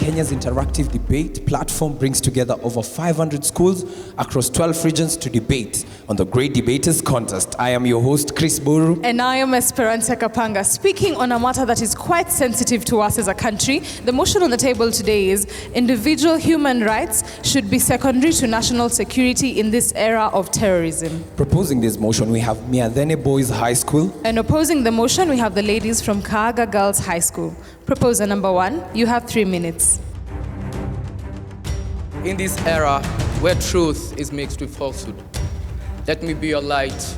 Kenya's interactive debate platform brings together over 500 schools across 12 regions to debate on the Great Debaters Contest. I am your host, Chris Buru. And I am Esperanza Kapanga, speaking on a matter that is quite sensitive to us as a country. The motion on the table today is individual human rights should be secondary to national security in this era of terrorism. Proposing this motion, we have Miathene Boys High School. And opposing the motion, we have the ladies from Kaaga Girls High School. Proposer number 1, you have 3 minutes. In this era where truth is mixed with falsehood, let me be your light,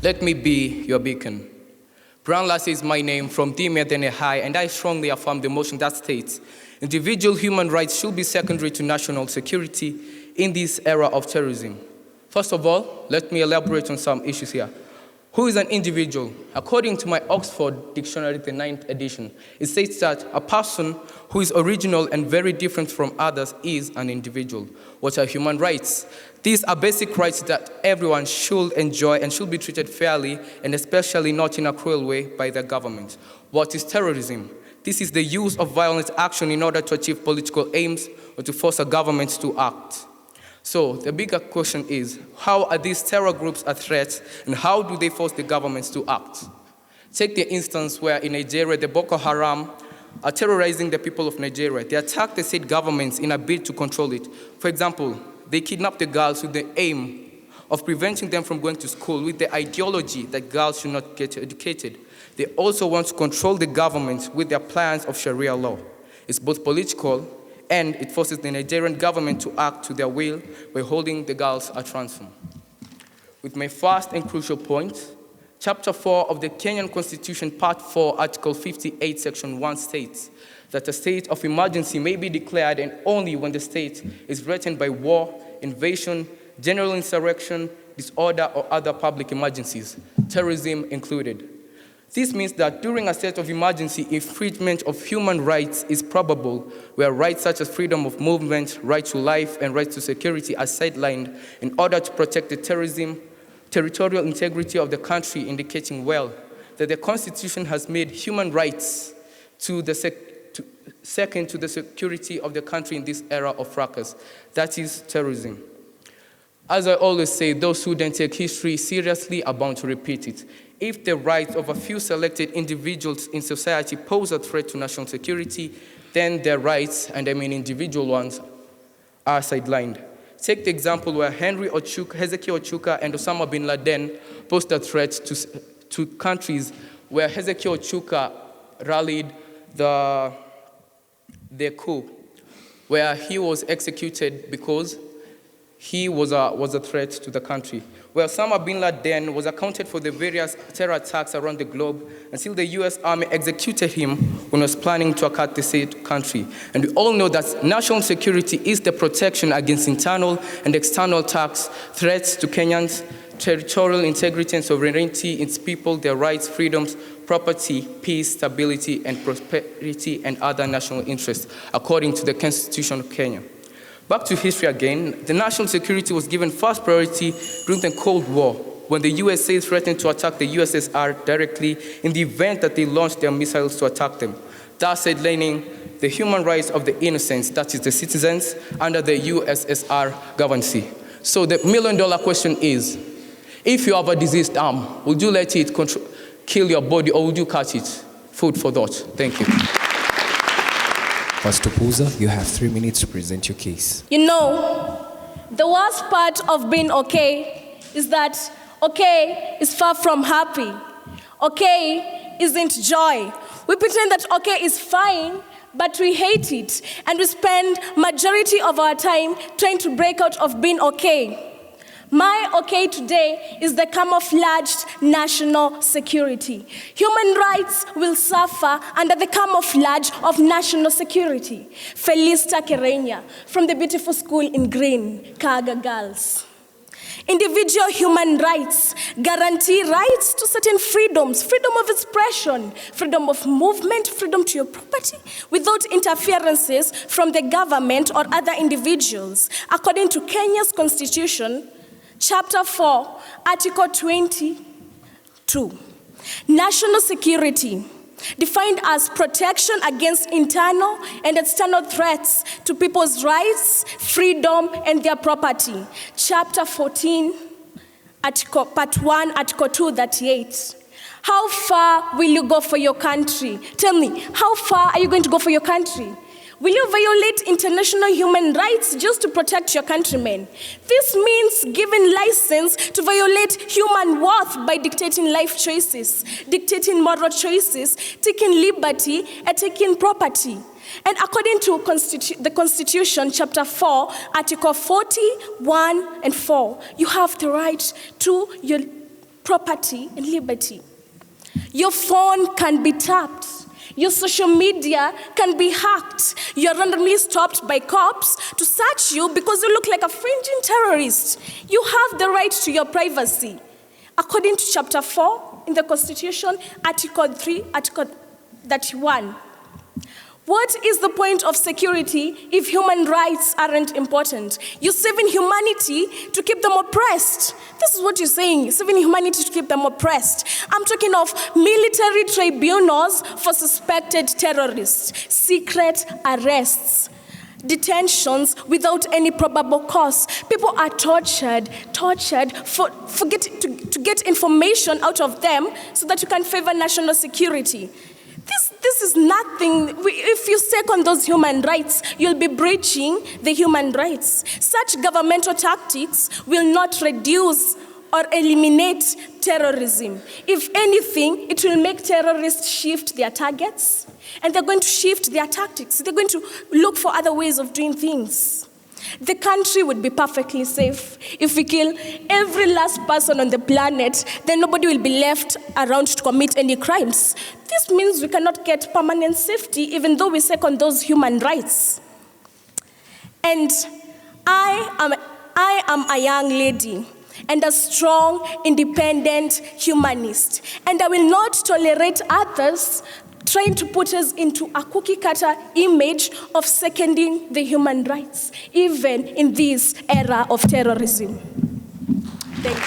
let me be your beacon. Brown Lassie is my name from the Miathene High, and I strongly affirm the motion that states individual human rights should be secondary to national security in this era of terrorism. First of all, let me elaborate on some issues here. Who is an individual? According to my Oxford Dictionary, the 9th edition, it states that a person who is original and very different from others is an individual. What are human rights? These are basic rights that everyone should enjoy and should be treated fairly, and especially not in a cruel way by the government. What is terrorism? This is the use of violent action in order to achieve political aims or to force a government to act. So the bigger question is, how are these terror groups a threat, and how do they force the governments to act? Take the instance where in Nigeria, the Boko Haram are terrorizing the people of Nigeria. They attack the state governments in a bid to control it. For example, they kidnap the girls with the aim of preventing them from going to school with the ideology that girls should not get educated. They also want to control the government with their plans of Sharia law. It's both political, and it forces the Nigerian government to act to their will by holding the girls at ransom. With my first and crucial point, Chapter 4 of the Kenyan Constitution, Part 4, Article 58, Section 1 states that a state of emergency may be declared and only when the state is threatened by war, invasion, general insurrection, disorder, or other public emergencies, terrorism included. This means that during a state of emergency, infringement of human rights is probable, where rights such as freedom of movement, right to life, and right to security are sidelined in order to protect the territorial integrity of the country, indicating well that the Constitution has made human rights second to the security of the country in this era of fracas. That is terrorism. As I always say, those who don't take history seriously are bound to repeat it. If the rights of a few selected individuals in society pose a threat to national security, then their rights, and I mean individual ones, are sidelined. Take the example where Hezekiah Ochuka and Osama bin Laden posed a threat to countries where Hezekiah Ochuka rallied the coup, where he was executed because he was a threat to the country. Where Osama bin Laden was accounted for the various terror attacks around the globe until the US Army executed him when he was planning to attack the said country. And we all know that national security is the protection against internal and external attacks, threats to Kenyans' territorial integrity and sovereignty, its people, their rights, freedoms, property, peace, stability, and prosperity, and other national interests, according to the Constitution of Kenya. Back to history again, the national security was given first priority during the Cold War, when the USA threatened to attack the USSR directly in the event that they launched their missiles to attack them, thus sidelining the human rights of the innocents, that is the citizens, under the USSR governance. So the million-dollar question is, if you have a diseased arm, would you let it kill your body, or would you cut it? Food for thought. Thank you. First opposer, you have 3 minutes to present your case. You know, the worst part of being okay is that okay is far from happy. Okay isn't joy. We pretend that okay is fine, but we hate it, and we spend majority of our time trying to break out of being okay. My okay today is the camouflaged national security. Human rights will suffer under the camouflage of national security. Felista Kerenya from the beautiful school in green, Kaaga Girls. Individual human rights guarantee rights to certain freedoms, freedom of expression, freedom of movement, freedom to your property, without interferences from the government or other individuals. According to Kenya's Constitution, Chapter 4, Article 22. National security defined as protection against internal and external threats to people's rights, freedom, and their property. Chapter 14, Part 1, Article 238. How far will you go for your country? Tell me, how far are you going to go for your country? Will you violate international human rights just to protect your countrymen? This means giving license to violate human worth by dictating life choices, dictating moral choices, taking liberty, and taking property. And according to the Constitution, Chapter 4, Article 41 and 4, you have the right to your property and liberty. Your phone can be tapped. Your social media can be hacked. You're randomly stopped by cops to search you because you look like a fringing terrorist. You have the right to your privacy. According to Chapter 4 in the Constitution, Article 3, Article 31. What is the point of security if human rights aren't important? You're saving humanity to keep them oppressed. This is what you're saying, saving humanity to keep them oppressed. I'm talking of military tribunals for suspected terrorists, secret arrests, detentions without any probable cause. People are tortured to get information out of them so that you can favor national security. This is nothing. If you second those human rights, you'll be breaching the human rights. Such governmental tactics will not reduce or eliminate terrorism. If anything, it will make terrorists shift their targets, and they're going to shift their tactics. They're going to look for other ways of doing things. The country would be perfectly safe. If we kill every last person on the planet, then nobody will be left around to commit any crimes. This means we cannot get permanent safety even though we second those human rights. And I am a young lady and a strong, independent humanist. And I will not tolerate others trying to put us into a cookie-cutter image of seconding the human rights, even in this era of terrorism. Thank you.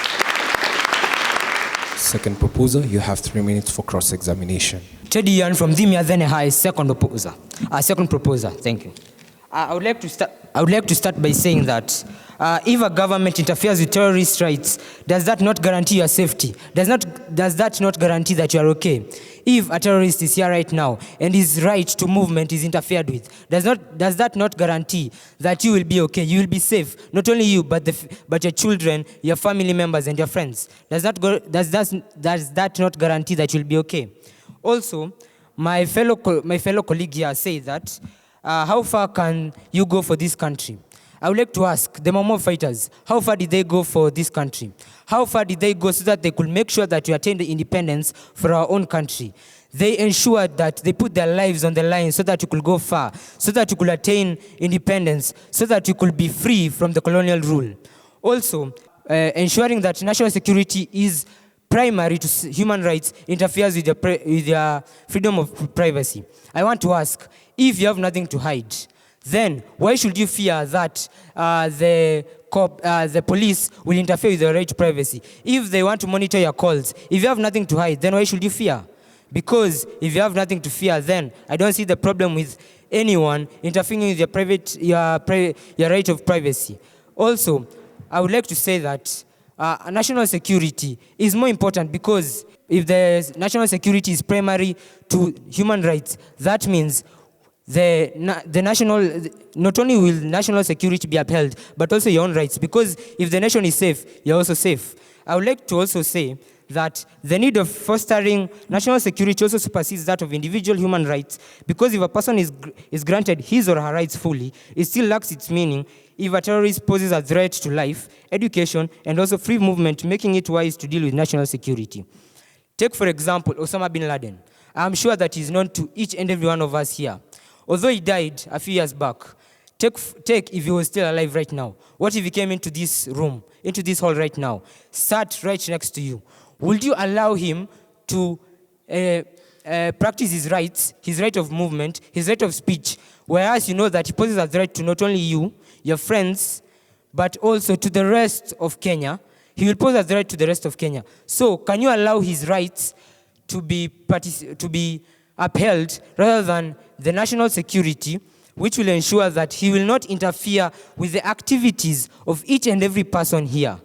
Second proposer, you have 3 minutes for cross-examination. Teddy Yan from the Miathene High, second proposer. Thank you. I would like to start by saying that if a government interferes with terrorist rights, does that not guarantee your safety? Does that not guarantee that you are okay? If a terrorist is here right now and his right to movement is interfered with, does that not guarantee that you will be okay? You will be safe, not only you, but your children, your family members, and your friends. Does that not guarantee that you'll be okay? Also, my fellow colleague here say that how far can you go for this country? I would like to ask the Momo fighters, how far did they go for this country? How far did they go so that they could make sure that we attain the independence for our own country? They ensured that they put their lives on the line so that you could go far, so that you could attain independence, so that you could be free from the colonial rule. Also, ensuring that national security is primary to human rights interferes with your freedom of privacy. I want to ask, if you have nothing to hide, then why should you fear that the police will interfere with your right to privacy? If they want to monitor your calls, if you have nothing to hide, then why should you fear? Because if you have nothing to fear, then I don't see the problem with anyone interfering with your right of privacy. Also, I would like to say that national security is more important, because if the national security is primary to human rights, that means not only will national security be upheld, but also your own rights, because if the nation is safe, you're also safe. I would like to also say that the need of fostering national security also supersedes that of individual human rights, because if a person is granted his or her rights fully, it still lacks its meaning if a terrorist poses a threat to life, education, and also free movement, making it wise to deal with national security. Take, for example, Osama bin Laden. I'm sure that he's known to each and every one of us here. Although he died a few years back, take if he was still alive right now. What if he came into this room, into this hall right now, sat right next to you? Would you allow him to practice his rights, his right of movement, his right of speech, whereas you know that he poses a threat to not only you, your friends, but also to the rest of Kenya? He will pose a threat to the rest of Kenya. So can you allow his rights to be upheld rather than the national security, which will ensure that he will not interfere with the activities of each and every person here?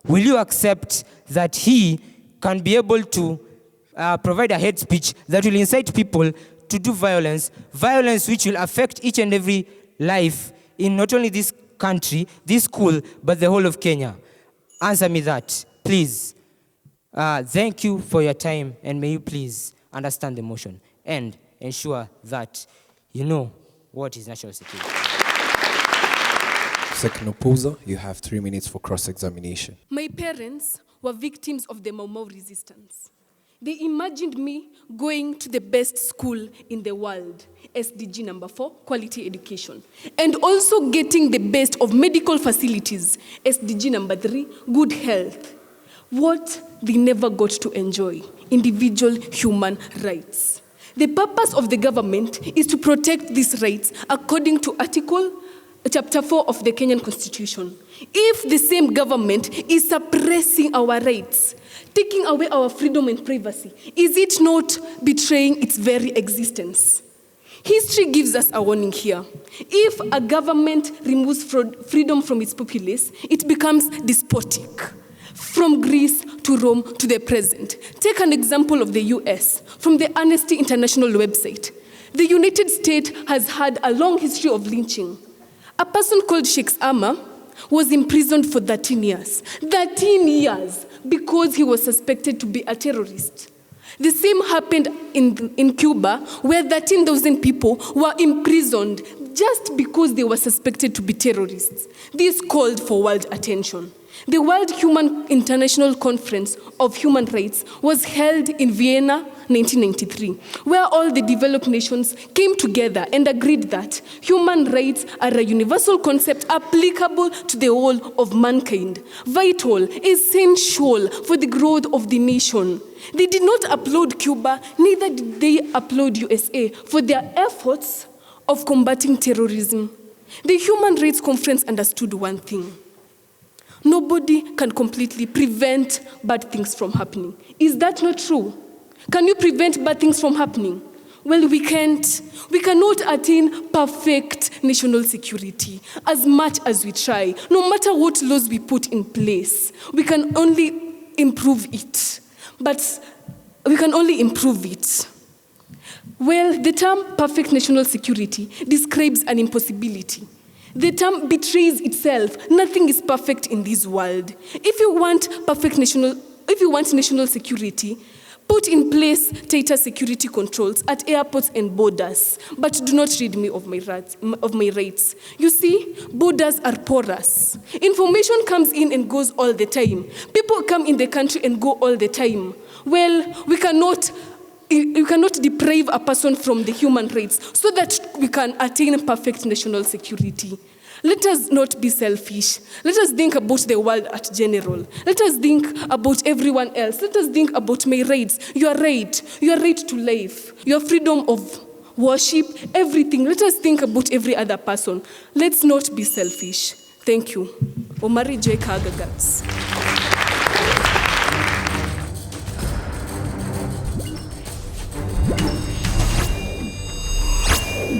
Will you accept that he can be able to provide a hate speech that will incite people to do violence which will affect each and every life in not only this country, this school, but the whole of Kenya? Answer me that, please. Thank you for your time, and may you please understand the motion and ensure that you know what is national security. Second opposer, you have 3 minutes for cross-examination. My parents were victims of the Mau Mau resistance. They imagined me going to the best school in the world, SDG number 4, quality education, and also getting the best of medical facilities, SDG number 3, good health. What they never got to enjoy, individual human rights. The purpose of the government is to protect these rights according to Chapter 4 of the Kenyan Constitution. If the same government is suppressing our rights, taking away our freedom and privacy, is it not betraying its very existence? History gives us a warning here. If a government removes freedom from its populace, it becomes despotic. From Greece to Rome to the present. Take an example of the US from the Amnesty International website. The United States has had a long history of lynching. A person called Sheikh Amma was imprisoned for 13 years. 13 years because he was suspected to be a terrorist. The same happened in Cuba, where 13,000 people were imprisoned just because they were suspected to be terrorists. This called for world attention. The World International Conference of Human Rights was held in Vienna, 1993, where all the developed nations came together and agreed that human rights are a universal concept applicable to the whole of mankind, vital, essential for the growth of the nation. They did not applaud Cuba, neither did they applaud USA for their efforts of combating terrorism. The Human Rights Conference understood one thing. Nobody can completely prevent bad things from happening. Is that not true? Can you prevent bad things from happening? Well, we can't. We cannot attain perfect national security as much as we try. No matter what laws we put in place, we can only improve it. But we can only improve it. Well, the term perfect national security describes an impossibility. The term betrays itself. Nothing is perfect in this world. If you want national security, put in place tighter security controls at airports and borders, but do not rid me of my rights. You see, borders are porous. Information comes in and goes all the time. People come in the country and go all the time. Well, you cannot deprive a person from the human rights so that we can attain perfect national security. Let us not be selfish. Let us think about the world at general. Let us think about everyone else. Let us think about my rights. Your right to life, your freedom of worship, everything. Let us think about every other person. Let's not be selfish. Thank you. Omari J. Kaaga girls.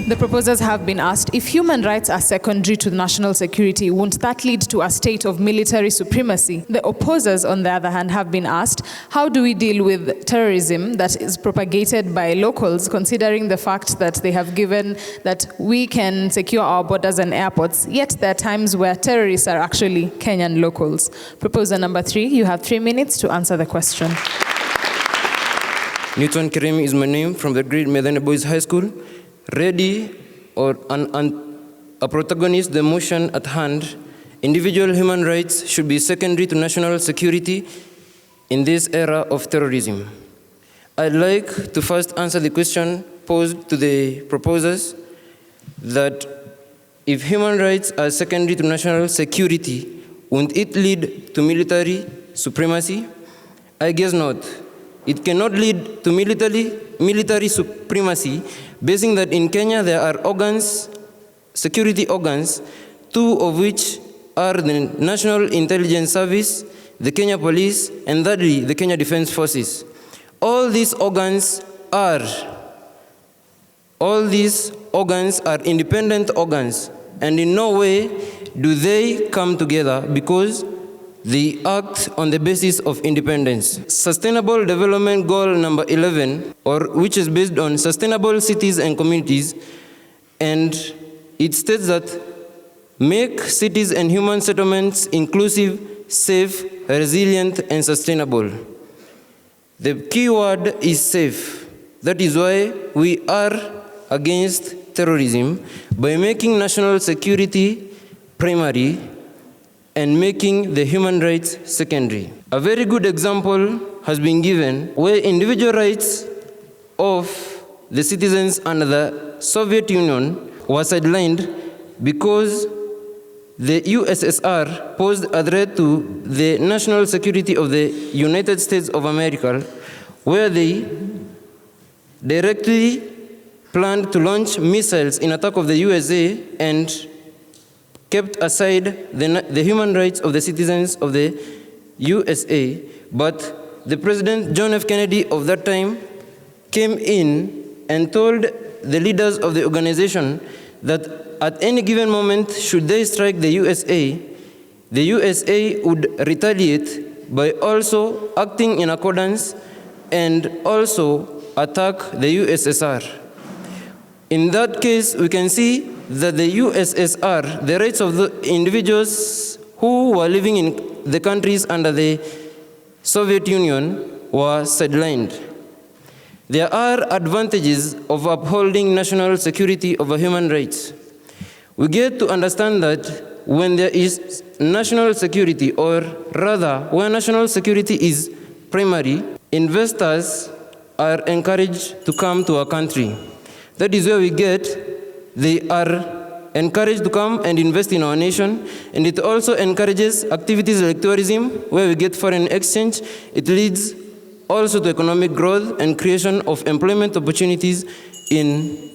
The proposers have been asked, if human rights are secondary to national security, won't that lead to a state of military supremacy? The opposers, on the other hand, have been asked, how do we deal with terrorism that is propagated by locals, considering the fact that they have given that we can secure our borders and airports, yet there are times where terrorists are actually Kenyan locals? Proposer number 3, you have 3 minutes to answer the question. Newton Kerem is my name, from the Great Miathene Boys High School. Ready or a protagonist, the motion at hand, individual human rights should be secondary to national security in this era of terrorism. I'd like to first answer the question posed to the proposers that if human rights are secondary to national security, won't it lead to military supremacy? I guess not. It cannot lead to military supremacy, basing that in Kenya there are organs, security organs, 2 of which are the National Intelligence Service, the Kenya Police, and thirdly, the Kenya Defense Forces. All these organs are All these organs are independent organs, and in no way do they come together because they act on the basis of independence. Sustainable Development Goal number 11, which is based on sustainable cities and communities, and it states that make cities and human settlements inclusive, safe, resilient, and sustainable. The key word is safe. That is why we are against terrorism by making national security primary and making the human rights secondary. A very good example has been given where individual rights of the citizens under the Soviet Union were sidelined because the USSR posed a threat to the national security of the United States of America, where they directly planned to launch missiles in attack of the USA and kept aside the human rights of the citizens of the USA. But the President John F. Kennedy of that time came in and told the leaders of the organization that at any given moment, should they strike the USA would retaliate by also acting in accordance and also attack the USSR. In that case, we can see that the USSR, the rights of the individuals who were living in the countries under the Soviet Union were sidelined. There are advantages of upholding national security over human rights. We get to understand that when there is national security, or rather, where national security is primary, investors are encouraged to come to our country. That is where they are encouraged to come and invest in our nation, and it also encourages activities like tourism, where we get foreign exchange. It leads also to economic growth and creation of employment opportunities in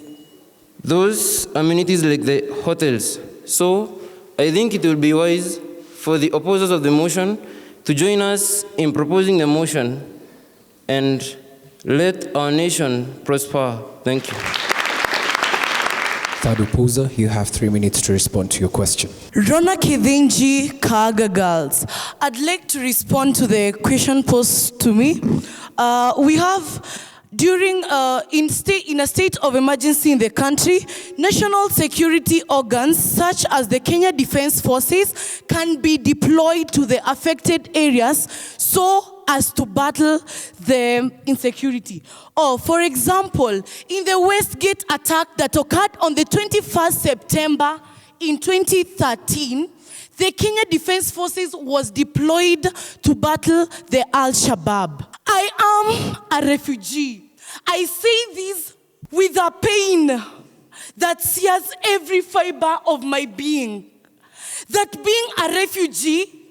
those amenities like the hotels. So I think it will be wise for the opposers of the motion to join us in proposing the motion and let our nation prosper. Thank you. Third opposer, you have 3 minutes to respond to your question. Rona Kidhinji, Kaaga Girls. I'd like to respond to the question posed to me. We have, in a state of emergency in the country, national security organs such as the Kenya Defense Forces can be deployed to the affected areas so as to battle the insecurity. For example, in the Westgate attack that occurred on the 21st September in 2013, the Kenya Defense Forces was deployed to battle the Al-Shabaab. I am a refugee. I say this with a pain that sears every fiber of my being. That being a refugee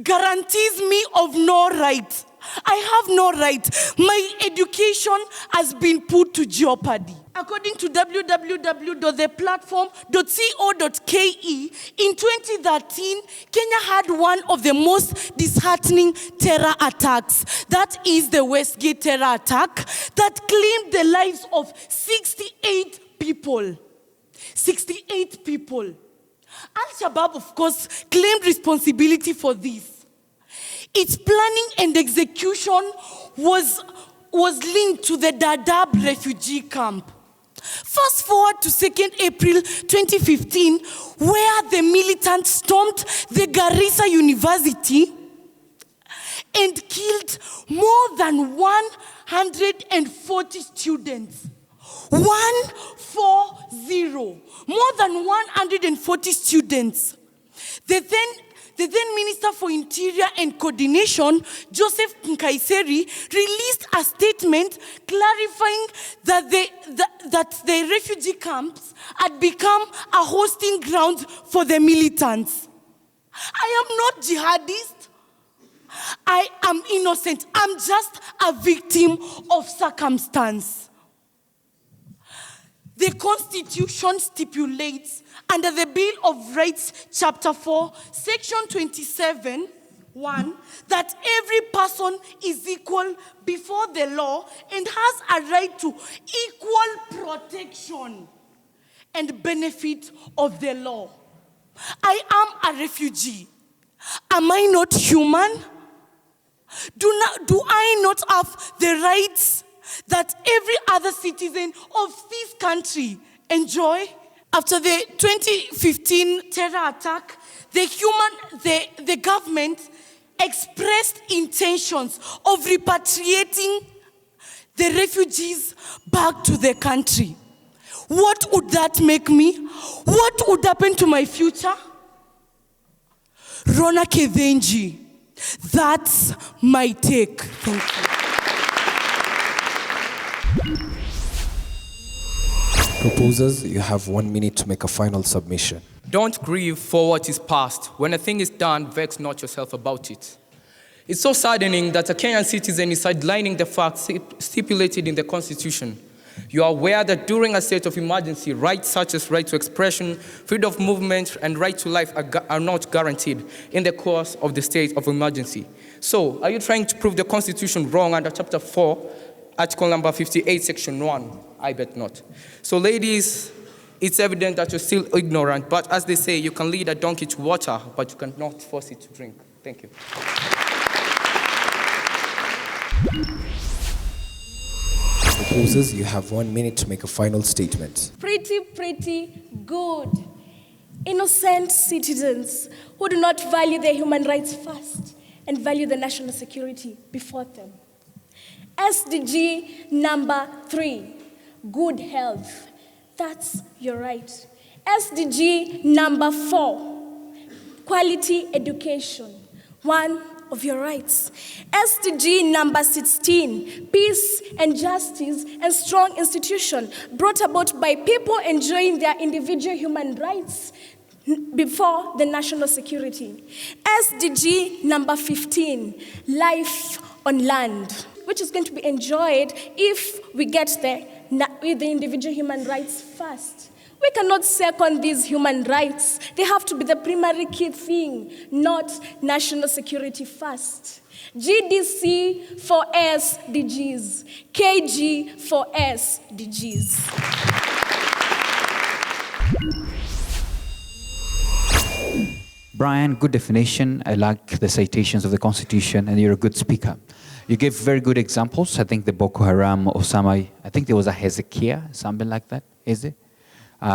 guarantees me of no right. I have no right. My education has been put to jeopardy. According to www.theplatform.co.ke, in 2013, Kenya had one of the most disheartening terror attacks. That is the Westgate terror attack that claimed the lives of 68 people. 68 people. Al-Shabaab, of course, claimed responsibility for this. Its planning and execution was linked to the Dadaab refugee camp. Fast forward to 2nd April 2015, where the militants stormed the Garissa University and killed more than 140 students. 140. More than 140 students. The then Minister for Interior and Coordination, Joseph Nkaiseri, released a statement clarifying that the refugee camps had become a hosting ground for the militants. I am not jihadist. I am innocent. I'm just a victim of circumstance. The Constitution stipulates under the Bill of Rights, Chapter 4, Section 27, One, that every person is equal before the law and has a right to equal protection and benefit of the law. I am a refugee. Am I not human? Do I not have the rights that every other citizen of this country enjoy? After the 2015 terror attack, the government expressed intentions of repatriating the refugees back to their country. What would that make me? What would happen to my future? Rona Kevenji. That's my take. Thank you. Proposers, you have 1 minute to make a final submission. Don't grieve for what is past. When a thing is done, vex not yourself about it. It's so saddening that a Kenyan citizen is sidelining the facts stipulated in the Constitution. You are aware that during a state of emergency, rights such as right to expression, freedom of movement, and right to life are not guaranteed in the course of the state of emergency. So, are you trying to prove the Constitution wrong under Chapter 4, Article number 58, Section 1? I bet not. So, ladies, it's evident that you're still ignorant, but as they say, you can lead a donkey to water, but you cannot force it to drink. Thank you. Proposers, you have 1 minute to make a final statement. Pretty good. Innocent citizens who do not value their human rights first and value the national security before them. SDG number 3, good health. That's your right. SDG number 4, quality education. One of your rights. SDG number 16, peace and justice and strong institution brought about by people enjoying their individual human rights before the national security. SDG number 15, life on land, which is going to be enjoyed if we get there with the individual human rights first. We cannot second these human rights. They have to be the primary key thing, not national security first. GDC for SDGs, KG for SDGs. Brian, good definition. I like the citations of the Constitution, and you're a good speaker. You gave very good examples. I think the Boko Haram, Osama, I think there was a Hezekiah, something like that, is it?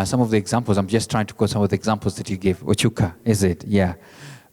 Some of the examples, I'm just trying to quote some of the examples that you gave. Ochuka, is it? Yeah.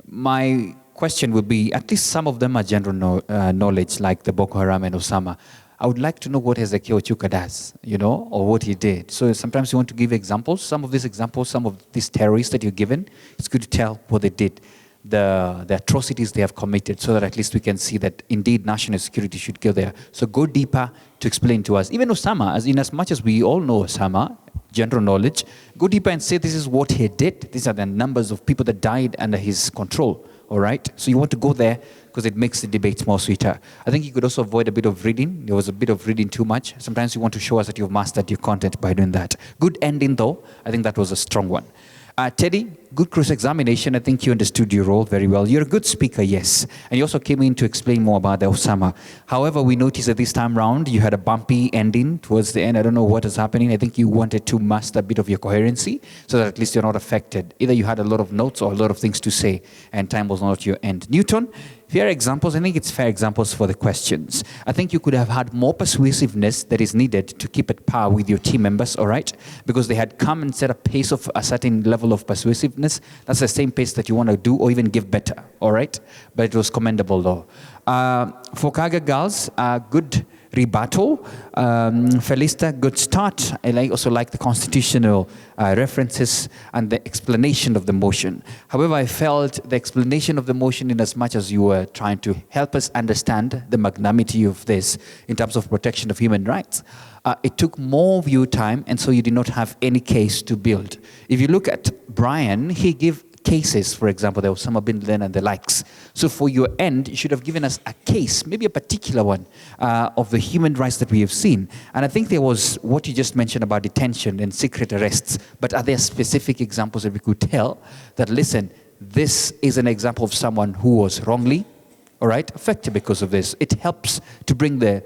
My question would be, at least some of them are general knowledge, like the Boko Haram and Osama. I would like to know what Hezekiah Ochuka does, you know, or what he did. So sometimes you want to give examples. Some of these examples, some of these terrorists that you're given, it's good to tell what they did, the atrocities they have committed, so that at least we can see that indeed national security should go there. So go deeper to explain to us. Even Osama, as much as we all know Osama, general knowledge, go deeper and say this is what he did. These are the numbers of people that died under his control, all right? So you want to go there because it makes the debates more sweeter. I think you could also avoid a bit of reading. There was a bit of reading too much. Sometimes you want to show us that you've mastered your content by doing that. Good ending though. I think that was a strong one. Teddy, good cross-examination. I think you understood your role very well. You're a good speaker, yes. And you also came in to explain more about the Osama. However, we noticed that this time round, you had a bumpy ending towards the end. I don't know what is happening. I think you wanted to master a bit of your coherency so that at least you're not affected. Either you had a lot of notes or a lot of things to say, and time was not your end. Newton, fair examples. I think it's fair examples for the questions. I think you could have had more persuasiveness that is needed to keep at par with your team members, all right? Because they had come and set a pace of a certain level of persuasiveness. That's the same pace that you want to do or even give better, all right? But it was commendable though. For Kaaga girls, good rebuttal. Felista, good start. I also like the constitutional references and the explanation of the motion. However, I felt the explanation of the motion, in as much as you were trying to help us understand the magnanimity of this in terms of protection of human rights, it took more of your time, and so you did not have any case to build. If you look at Brian, he gave cases, for example, there was Osama bin Laden and the likes. So for your end, you should have given us a case, maybe a particular one, of the human rights that we have seen. And I think there was what you just mentioned about detention and secret arrests, but are there specific examples that we could tell that, listen, this is an example of someone who was wrongly, all right, affected because of this. It helps to bring the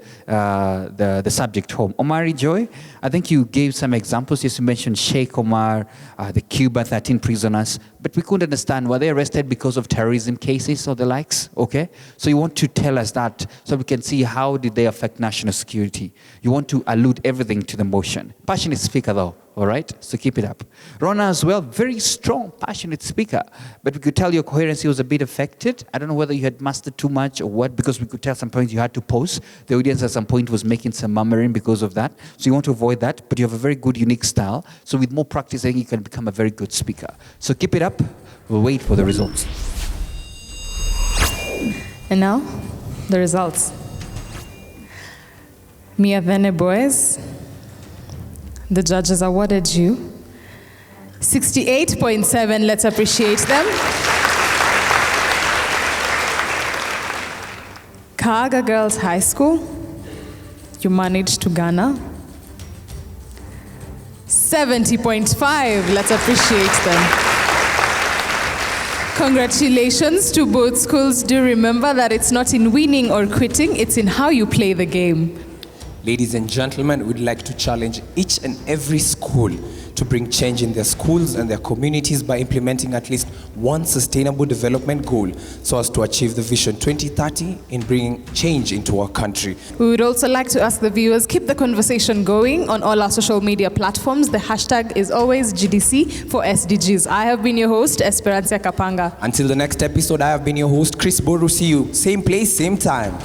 subject home. Omari Joy, I think you gave some examples. Yes, you mentioned Sheikh Omar, the Cuba, 13 prisoners, but we couldn't understand, were they arrested because of terrorism cases or the likes? Okay, so you want to tell us that so we can see how did they affect national security. You want to allude everything to the motion. Passionate speaker though. All right, so keep it up. Rona as well, very strong, passionate speaker. But we could tell your coherency was a bit affected. I don't know whether you had mastered too much or what, because we could tell some point you had to pause. The audience at some point was making some murmuring because of that. So you want to avoid that, but you have a very good, unique style. So with more practice, I think you can become a very good speaker. So keep it up. We'll wait for the results. And now, the results. Miathene boys, the judges awarded you 68.7. Let's appreciate them. Kaaga Girls High School, you managed to garner 70.5. Let's appreciate them. Congratulations to both schools. Do remember that it's not in winning or quitting, it's in how you play the game. Ladies and gentlemen, we'd like to challenge each and every school to bring change in their schools and their communities by implementing at least one sustainable development goal so as to achieve the Vision 2030 in bringing change into our country. We would also like to ask the viewers, keep the conversation going on all our social media platforms. The hashtag is always GDC for SDGs. I have been your host, Esperancia Kapanga. Until the next episode, I have been your host, Chris Boru. See you same place, same time.